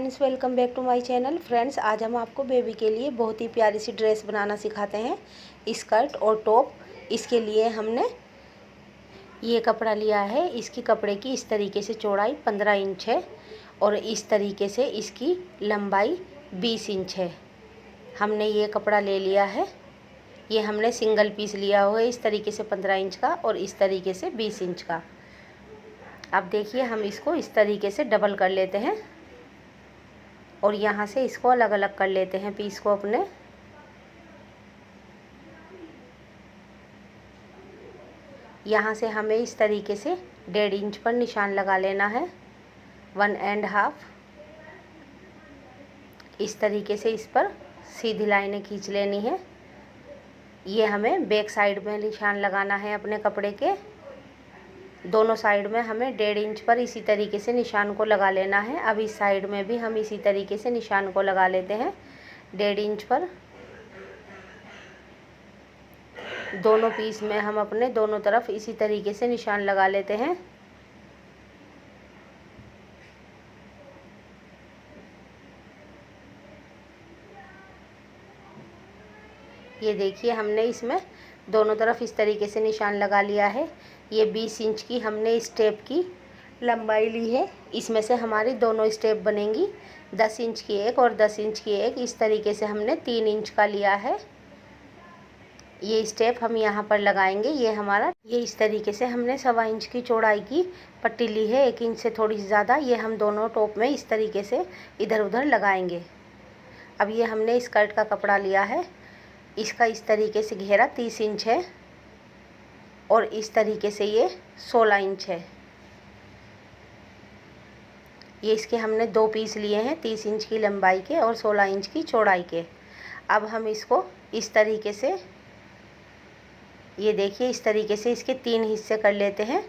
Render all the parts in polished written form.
Friends, welcome back to my channel. Friends, आज हम आपको बेबी के लिए बहुत ही प्यारी सी ड्रेस बनाना सिखाते हैं, स्कर्ट और टॉप। इसके लिए हमने ये कपड़ा लिया है। इसकी कपड़े की इस तरीके से चौड़ाई 15 इंच है और इस तरीके से इसकी लंबाई 20 इंच है। हमने ये कपड़ा ले लिया है। ये हमने सिंगल पीस लिया हुआ है, इस तरीके से 15 इंच का और इस तरीके से 20 इंच का। अब देखिए, हम इसको इस तरीके से डबल कर लेते हैं और यहाँ से इसको अलग अलग कर लेते हैं पीस को अपने। यहाँ से हमें इस तरीके से 1.5 इंच पर निशान लगा लेना है, 1.5। इस तरीके से इस पर सीधी लाइनें खींच लेनी है। ये हमें बैक साइड में निशान लगाना है अपने कपड़े के। दोनों साइड में हमें 1.5 इंच पर इसी तरीके से निशान को लगा लेना है। अब इस साइड में भी हम इसी तरीके से निशान को लगा लेते हैं 1.5 इंच पर। दोनों पीस में हम अपने दोनों तरफ इसी तरीके से निशान लगा लेते हैं। ये देखिए, हमने इसमें दोनों तरफ इस तरीके से निशान लगा लिया है। ये 20 इंच की हमने स्टेप की लंबाई ली है। इसमें से हमारी दोनों स्टेप बनेंगी, 10 इंच की एक और 10 इंच की एक। इस तरीके से हमने 3 इंच का लिया है। ये स्टेप हम यहाँ पर लगाएंगे। ये इस तरीके से हमने 1.25 इंच की चौड़ाई की पट्टी ली है, 1 इंच से थोड़ी सी ज़्यादा। ये हम दोनों टॉप में इस तरीके से इधर उधर लगाएंगे। अब ये हमने स्कर्ट का कपड़ा लिया है। इसका इस तरीके से घेरा 30 इंच है और इस तरीके से ये 16 इंच है। ये इसके हमने 2 पीस लिए हैं, 30 इंच की लंबाई के और 16 इंच की चौड़ाई के। अब हम इसको इस तरीके से, ये देखिए, इस तरीके से इसके 3 हिस्से कर लेते हैं।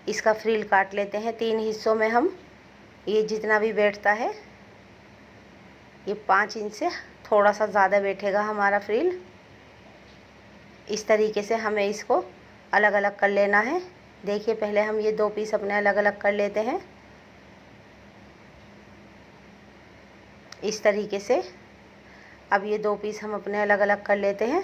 इसका फ्रिल काट लेते हैं 3 हिस्सों में हम। ये जितना भी बैठता है, ये 5 इंच से थोड़ा सा ज़्यादा बैठेगा हमारा फ्रिल। इस तरीके से हमें इसको अलग अलग कर लेना है। देखिए, पहले हम ये 2 पीस अपने अलग अलग कर लेते हैं इस तरीके से। अब ये 2 पीस हम अपने अलग अलग कर लेते हैं।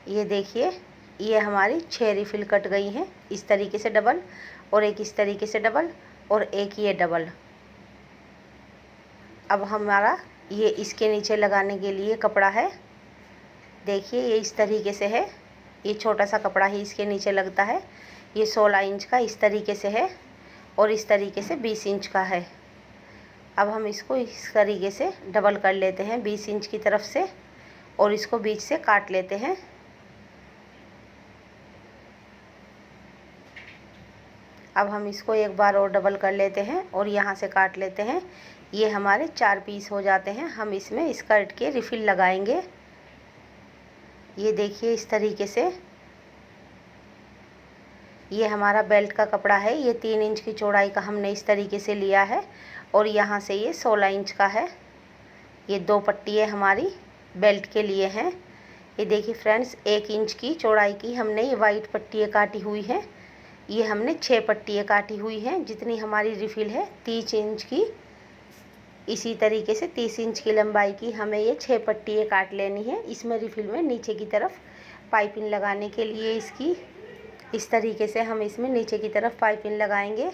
ये देखिए, ये हमारी 6 रिफिल कट गई हैं, इस तरीके से डबल, और एक इस तरीके से डबल और एक ये डबल। अब हमारा ये इसके नीचे लगाने के लिए कपड़ा है। देखिए, ये इस तरीके से है। ये छोटा सा कपड़ा ही इसके नीचे लगता है। ये 16 इंच का इस तरीके से है और इस तरीके से 20 इंच का है। अब हम इसको इस तरीके से डबल कर लेते हैं 20 इंच की तरफ से और इसको बीच से काट लेते हैं। अब हम इसको एक बार और डबल कर लेते हैं और यहाँ से काट लेते हैं। ये हमारे 4 पीस हो जाते हैं। हम इसमें स्कर्ट के रिफिल लगाएंगे। ये देखिए, इस तरीके से ये हमारा बेल्ट का कपड़ा है। ये 3 इंच की चौड़ाई का हमने इस तरीके से लिया है और यहाँ से ये 16 इंच का है। ये 2 पट्टियाँ हमारी बेल्ट के लिए हैं। ये देखिए फ्रेंड्स, 1 इंच की चौड़ाई की हमने ये वाइट पट्टियाँ काटी हुई हैं। ये हमने 6 पट्टियाँ काटी हुई हैं। जितनी हमारी रिफिल है 30 इंच की, इसी तरीके से 30 इंच की लंबाई की हमें ये 6 पट्टियाँ काट लेनी है। इसमें रिफिल में नीचे की तरफ पाइपिंग लगाने के लिए इसकी इस तरीके से हम इसमें नीचे की तरफ पाइपिंग लगाएंगे,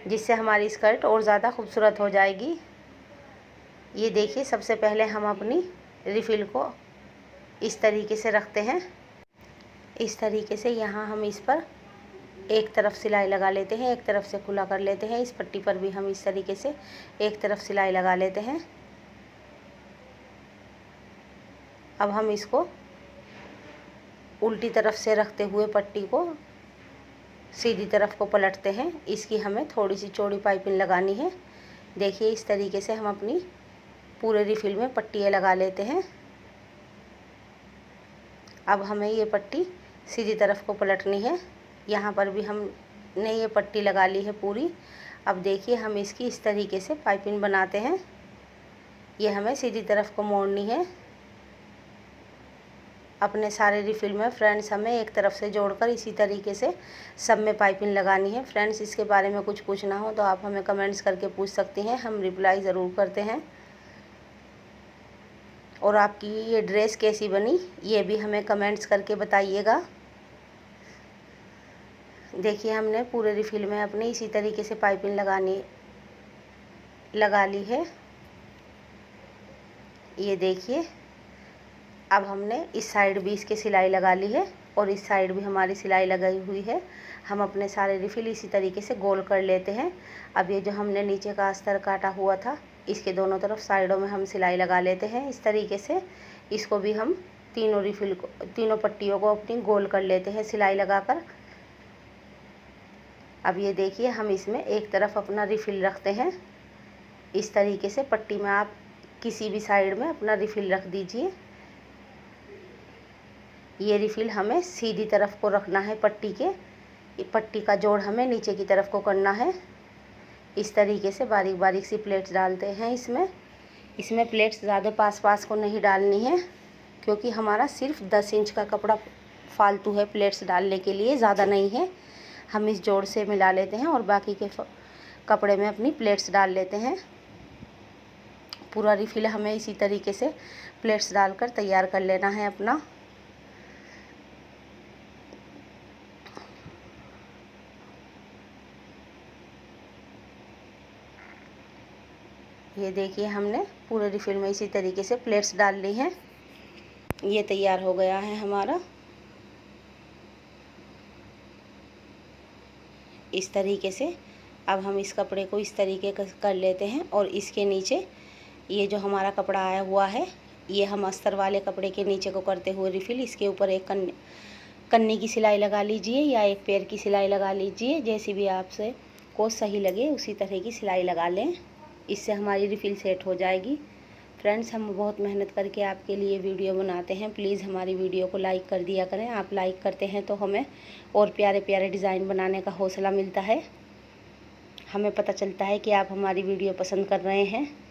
जिससे हमारी स्कर्ट और ज़्यादा खूबसूरत हो जाएगी। ये देखिए, सबसे पहले हम अपनी रिफिल को इस तरीके से रखते हैं। इस तरीके से यहाँ हम इस पर एक तरफ सिलाई लगा लेते हैं, एक तरफ से खुला कर लेते हैं। इस पट्टी पर भी हम इस तरीके से एक तरफ सिलाई लगा लेते हैं। अब हम इसको उल्टी तरफ से रखते हुए पट्टी को सीधी तरफ को पलटते हैं। इसकी हमें थोड़ी सी चौड़ी पाइपिंग लगानी है। देखिए, इस तरीके से हम अपनी पूरे रिफिल में पट्टियाँ लगा लेते हैं। अब हमें ये पट्टी सीधी तरफ को पलटनी है। यहाँ पर भी हमने ये पट्टी लगा ली है पूरी। अब देखिए, हम इसकी इस तरीके से पाइपिंग बनाते हैं। ये हमें सीधी तरफ को मोड़नी है। अपने सारे रिफ़िल में फ्रेंड्स हमें एक तरफ से जोड़कर इसी तरीके से सब में पाइपिंग लगानी है। फ्रेंड्स इसके बारे में कुछ पूछना हो तो आप हमें कमेंट्स करके पूछ सकती हैं, हम रिप्लाई ज़रूर करते हैं। और आपकी ये ड्रेस कैसी बनी ये भी हमें कमेंट्स करके बताइएगा। देखिए हमने पूरे रिफ़िल में अपने इसी तरीके से पाइपिंग लगा ली है। ये देखिए अब हमने इस साइड भी इसके सिलाई लगा ली है और इस साइड भी हमारी सिलाई लगाई हुई है। हम अपने सारे रिफ़िल इसी तरीके से गोल कर लेते हैं। अब ये जो हमने नीचे का अस्तर काटा हुआ था इसके दोनों तरफ साइडों में हम सिलाई लगा लेते हैं इस तरीके से। इसको भी हम तीनों पट्टियों को अपनी गोल कर लेते हैं सिलाई लगाकर। अब ये देखिए हम इसमें एक तरफ अपना रिफ़िल रखते हैं इस तरीके से। पट्टी में आप किसी भी साइड में अपना रिफ़िल रख दीजिए। ये रिफ़िल हमें सीधी तरफ को रखना है पट्टी का जोड़ हमें नीचे की तरफ को करना है। इस तरीके से बारीक बारीक सी प्लेट्स डालते हैं इसमें प्लेट्स ज़्यादा पास को नहीं डालनी है क्योंकि हमारा सिर्फ 10 इंच का कपड़ा फालतू है प्लेट्स डालने के लिए, ज़्यादा नहीं है। हम इस जोड़ से मिला लेते हैं और बाकी के कपड़े में अपनी प्लेट्स डाल लेते हैं। पूरा रिफ़िल हमें इसी तरीके से प्लेट्स डालकर तैयार कर लेना है अपना। ये देखिए हमने पूरे रिफ़िल में इसी तरीके से प्लेट्स डाल ली हैं। ये तैयार हो गया है हमारा। इस तरीके से अब हम इस कपड़े को इस तरीके का कर लेते हैं और इसके नीचे ये जो हमारा कपड़ा आया हुआ है ये हम अस्तर वाले कपड़े के नीचे को करते हुए रिफ़िल इसके ऊपर एक कन्नी की सिलाई लगा लीजिए या एक पैर की सिलाई लगा लीजिए, जैसी भी आपसे को सही लगे उसी तरह की सिलाई लगा लें। इससे हमारी रिफ़िल सेट हो जाएगी। फ्रेंड्स हम बहुत मेहनत करके आपके लिए वीडियो बनाते हैं, प्लीज़ हमारी वीडियो को लाइक कर दिया करें। आप लाइक करते हैं तो हमें और प्यारे प्यारे डिज़ाइन बनाने का हौसला मिलता है, हमें पता चलता है कि आप हमारी वीडियो पसंद कर रहे हैं।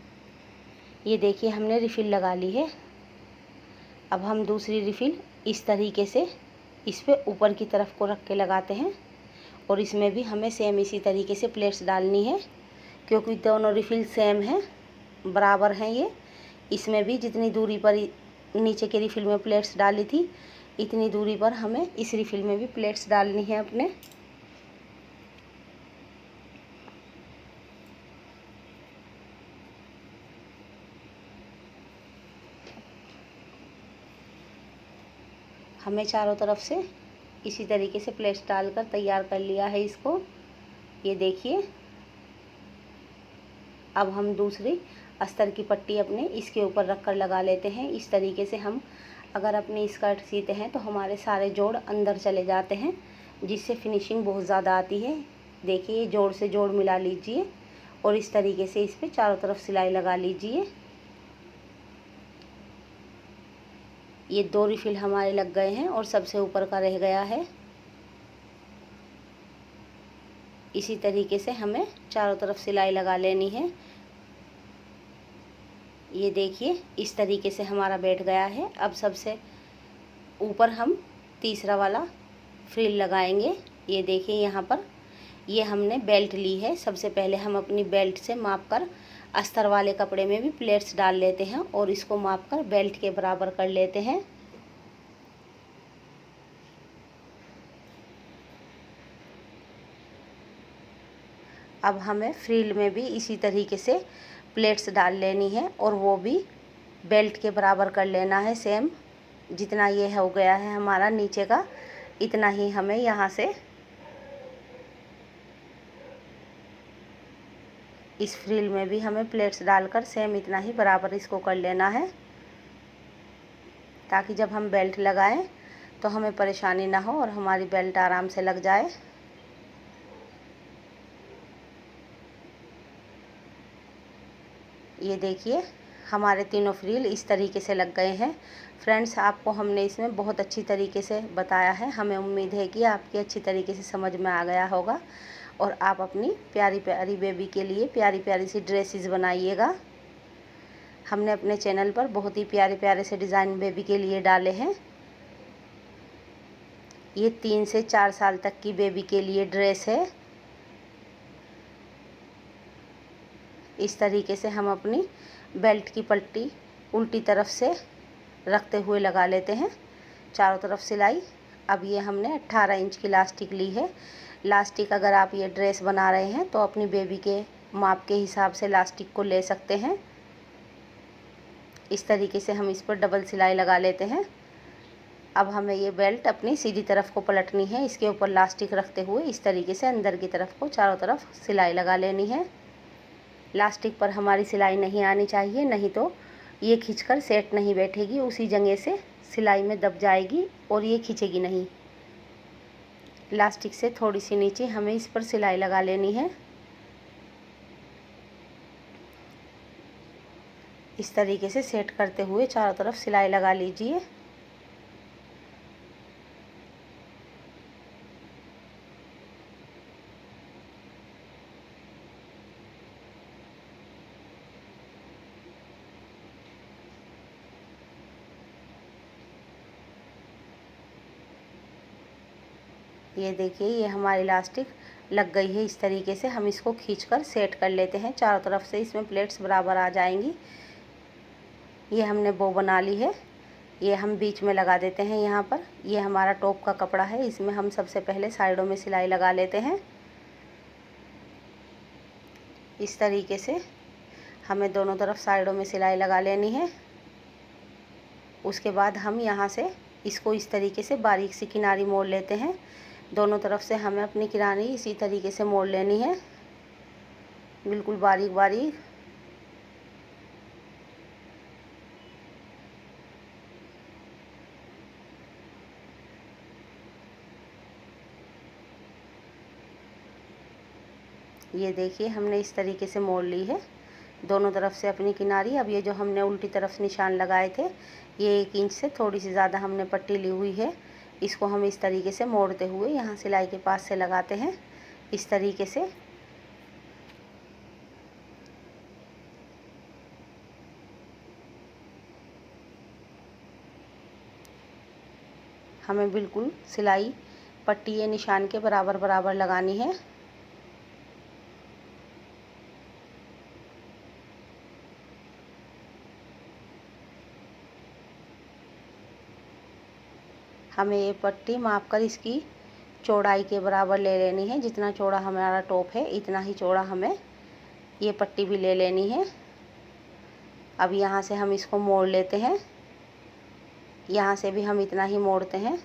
ये देखिए हमने रिफ़िल लगा ली है। अब हम दूसरी रिफ़िल इस तरीके से इस पे ऊपर की तरफ को रख के लगाते हैं और इसमें भी हमें सेम इसी तरीके से प्लेट्स डालनी है क्योंकि दोनों रिफ़िल सेम हैं, बराबर हैं। ये इसमें भी जितनी दूरी पर नीचे के रिफ़िल में प्लेट्स डाली थी इतनी दूरी पर हमें इस रिफ़िल में भी प्लेट्स डालनी है अपने। हमें चारों तरफ से इसी तरीके से प्लेट्स डालकर तैयार कर लिया है इसको। ये देखिए अब हम दूसरी अस्तर की पट्टी अपने इसके ऊपर रखकर लगा लेते हैं। इस तरीके से हम अगर अपनी स्कर्ट सीते हैं तो हमारे सारे जोड़ अंदर चले जाते हैं जिससे फिनिशिंग बहुत ज़्यादा आती है। देखिए जोड़ से जोड़ मिला लीजिए और इस तरीके से इस पर चारों तरफ सिलाई लगा लीजिए। ये 2 रिफ़िल हमारे लग गए हैं और सबसे ऊपर का रह गया है। इसी तरीके से हमें चारों तरफ सिलाई लगा लेनी है। ये देखिए इस तरीके से हमारा बैठ गया है। अब सबसे ऊपर हम तीसरा वाला फ्रिल लगाएंगे। ये देखिए यहाँ पर ये हमने बेल्ट ली है। सबसे पहले हम अपनी बेल्ट से माप कर अस्तर वाले कपड़े में भी प्लेट्स डाल लेते हैं और इसको माप कर बेल्ट के बराबर कर लेते हैं। अब हमें फ्रिल में भी इसी तरीके से प्लेट्स डाल लेनी है और वो भी बेल्ट के बराबर कर लेना है। सेम जितना ये हो गया है हमारा नीचे का इतना ही हमें यहाँ से इस फ्रिल में भी हमें प्लेट्स डालकर सेम इतना ही बराबर इसको कर लेना है ताकि जब हम बेल्ट लगाएं तो हमें परेशानी ना हो और हमारी बेल्ट आराम से लग जाए। ये देखिए हमारे तीनों फ्रिल इस तरीके से लग गए हैं। फ्रेंड्स आपको हमने इसमें बहुत अच्छी तरीके से बताया है, हमें उम्मीद है कि आपकी अच्छी तरीके से समझ में आ गया होगा और आप अपनी प्यारी प्यारी बेबी के लिए प्यारी प्यारी सी ड्रेसेस बनाइएगा। हमने अपने चैनल पर बहुत ही प्यारे प्यारे से डिज़ाइन बेबी के लिए डाले हैं। ये 3 से 4 साल तक की बेबी के लिए ड्रेस है। इस तरीके से हम अपनी बेल्ट की पट्टी उल्टी तरफ से रखते हुए लगा लेते हैं, चारों तरफ सिलाई। अब ये हमने 18 इंच की लास्टिक ली है। लास्टिक अगर आप ये ड्रेस बना रहे हैं तो अपनी बेबी के माप के हिसाब से लास्टिक को ले सकते हैं। इस तरीके से हम इस पर डबल सिलाई लगा लेते हैं। अब हमें ये बेल्ट अपनी सीधी तरफ को पलटनी है, इसके ऊपर लास्टिक रखते हुए इस तरीके से अंदर की तरफ को चारों तरफ सिलाई लगा लेनी है। लास्टिक पर हमारी सिलाई नहीं आनी चाहिए, नहीं तो ये खींचकर सेट नहीं बैठेगी, उसी जगह से सिलाई में दब जाएगी और ये खींचेगी नहीं। लास्टिक से थोड़ी सी नीचे हमें इस पर सिलाई लगा लेनी है। इस तरीके से सेट करते हुए चारों तरफ सिलाई लगा लीजिए। ये देखिए, ये हमारी इलास्टिक लग गई है। इस तरीके से हम इसको खींचकर सेट कर लेते हैं, चारों तरफ से इसमें प्लेट्स बराबर आ जाएंगी। ये हमने बो बना ली है, ये हम बीच में लगा देते हैं। यहाँ पर ये हमारा टॉप का कपड़ा है, इसमें हम सबसे पहले साइडों में सिलाई लगा लेते हैं। इस तरीके से हमें दोनों तरफ साइडों में सिलाई लगा लेनी है। उसके बाद हम यहाँ से इसको इस तरीके से बारीक सी किनारी मोड़ लेते हैं। दोनों तरफ से हमें अपनी किनारी इसी तरीके से मोड़ लेनी है, बिल्कुल बारीक बारीक। ये देखिए, हमने इस तरीके से मोड़ ली है दोनों तरफ से अपनी किनारी। अब ये जो हमने उल्टी तरफ निशान लगाए थे, ये 1 इंच से थोड़ी सी ज़्यादा हमने पट्टी ली हुई है, इसको हम इस तरीके से मोड़ते हुए यहाँ सिलाई के पास से लगाते हैं। इस तरीके से हमें बिल्कुल सिलाई पट्टी ये निशान के बराबर बराबर लगानी है। हमें ये पट्टी माप कर इसकी चौड़ाई के बराबर ले लेनी है। जितना चौड़ा हमारा टॉप है इतना ही चौड़ा हमें ये पट्टी भी ले लेनी है। अब यहाँ से हम इसको मोड़ लेते हैं, यहाँ से भी हम इतना ही मोड़ते हैं।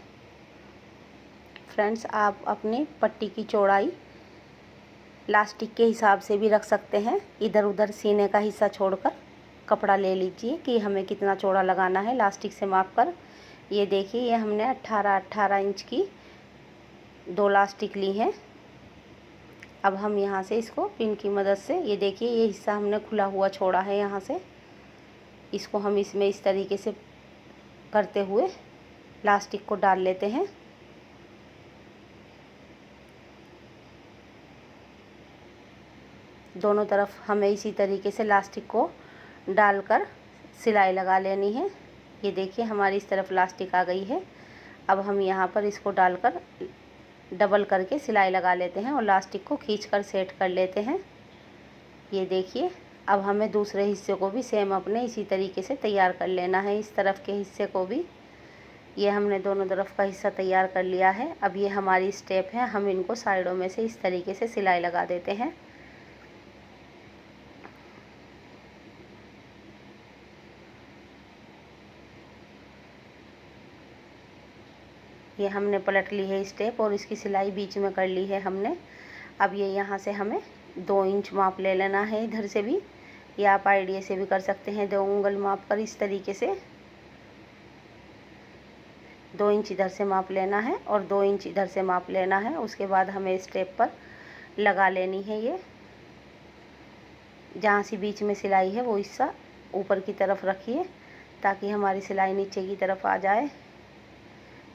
फ्रेंड्स, आप अपनी पट्टी की चौड़ाई लास्टिक के हिसाब से भी रख सकते हैं। इधर उधर सीने का हिस्सा छोड़कर कपड़ा ले लीजिए कि हमें कितना चौड़ा लगाना है लास्टिक से माप कर। ये देखिए, ये हमने 18 इंच की 2 लास्टिक ली हैं। अब हम यहाँ से इसको पिन की मदद से, ये देखिए ये हिस्सा हमने खुला हुआ छोड़ा है, यहाँ से इसको हम इसमें इस तरीके से करते हुए लास्टिक को डाल लेते हैं। दोनों तरफ हमें इसी तरीके से लास्टिक को डालकर सिलाई लगा लेनी है। ये देखिए, हमारी इस तरफ लास्टिक आ गई है। अब हम यहाँ पर इसको डालकर डबल करके सिलाई लगा लेते हैं और लास्टिक को खींचकर सेट कर लेते हैं। ये देखिए, अब हमें दूसरे हिस्से को भी सेम अपने इसी तरीके से तैयार कर लेना है। इस तरफ के हिस्से को भी ये हमने दोनों तरफ का हिस्सा तैयार कर लिया है। अब ये हमारी स्टेप है, हम इनको साइडों में से इस तरीके से सिलाई लगा देते हैं। ये हमने पलट ली है स्टेप और इसकी सिलाई बीच में कर ली है हमने। अब ये यहाँ से हमें 2 इंच माप ले लेना है। इधर से भी, या आप आइडिया से भी कर सकते हैं, 2 उंगल माप कर इस तरीके से 2 इंच इधर से माप लेना है और 2 इंच इधर से माप लेना है। उसके बाद हमें स्टेप पर लगा लेनी है। ये जहाँ से बीच में सिलाई है वो हिस्सा ऊपर की तरफ रखिए ताकि हमारी सिलाई नीचे की तरफ आ जाए।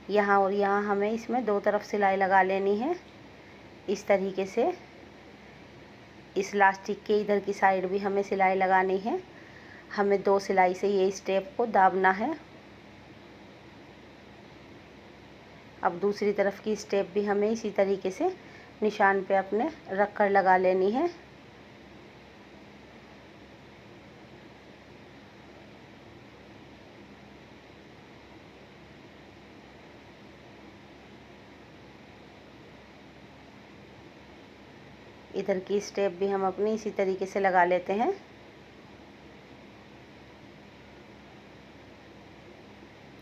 यहाँ और यहाँ हमें इसमें 2 तरफ सिलाई लगा लेनी है। इस तरीके से इस लास्टिक के इधर की साइड भी हमें सिलाई लगानी है। हमें 2 सिलाई से ये स्टेप को दाबना है। अब दूसरी तरफ की स्टेप भी हमें इसी तरीके से निशान पे अपने रख कर लगा लेनी है। इधर की स्टेप भी हम अपनी इसी तरीके से लगा लेते हैं।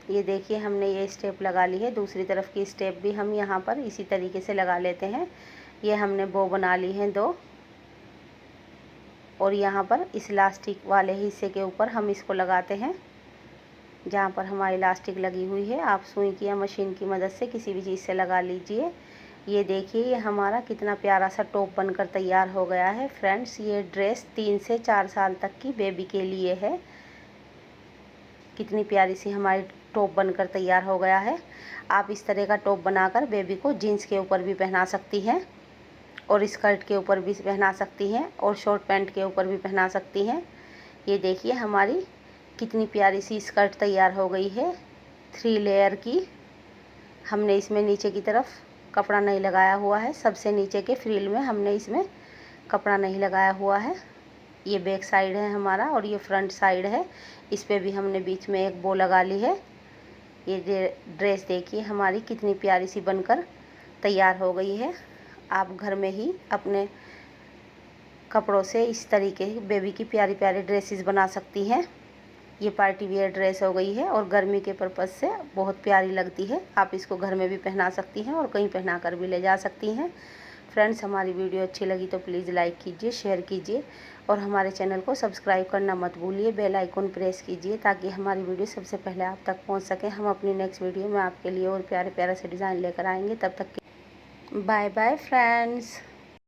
ये देखिए हमने ये स्टेप लगा ली है। दूसरी तरफ की स्टेप भी हम यहाँ पर इसी तरीके से लगा लेते हैं। ये हमने बो बना ली है 2, और यहाँ पर इस इलास्टिक वाले हिस्से के ऊपर हम इसको लगाते हैं जहाँ पर हमारी इलास्टिक लगी हुई है। आप सुई की या मशीन की मदद से किसी भी चीज़ से लगा लीजिए। ये देखिए ये हमारा कितना प्यारा सा टॉप बनकर तैयार हो गया है। फ्रेंड्स, ये ड्रेस 3 से 4 साल तक की बेबी के लिए है। कितनी प्यारी सी हमारी टॉप बनकर तैयार हो गया है। आप इस तरह का टॉप बनाकर बेबी को जीन्स के ऊपर भी पहना सकती हैं, और स्कर्ट के ऊपर भी पहना सकती हैं, और शॉर्ट पैंट के ऊपर भी पहना सकती हैं। ये देखिए हमारी कितनी प्यारी सी स्कर्ट तैयार हो गई है 3 लेयर की। हमने इसमें नीचे की तरफ कपड़ा नहीं लगाया हुआ है। सबसे नीचे के फ्रिल में हमने इसमें कपड़ा नहीं लगाया हुआ है। ये बैक साइड है हमारा, और ये फ्रंट साइड है। इस पे भी हमने बीच में एक बो लगा ली है। ये ड्रेस देखिए हमारी कितनी प्यारी सी बनकर तैयार हो गई है। आप घर में ही अपने कपड़ों से इस तरीके बेबी की प्यारी प्यारी ड्रेसेस बना सकती हैं। ये पार्टी वियर ड्रेस हो गई है, और गर्मी के पर्पज़ से बहुत प्यारी लगती है। आप इसको घर में भी पहना सकती हैं, और कहीं पहना कर भी ले जा सकती हैं। फ्रेंड्स, हमारी वीडियो अच्छी लगी तो प्लीज़ लाइक कीजिए, शेयर कीजिए, और हमारे चैनल को सब्सक्राइब करना मत भूलिए। बेल आइकन प्रेस कीजिए ताकि हमारी वीडियो सबसे पहले आप तक पहुंच सके। हम अपनी नेक्स्ट वीडियो में आपके लिए और प्यारे प्यारे से डिज़ाइन लेकर आएंगे। तब तक बाय बाय फ्रेंड्स।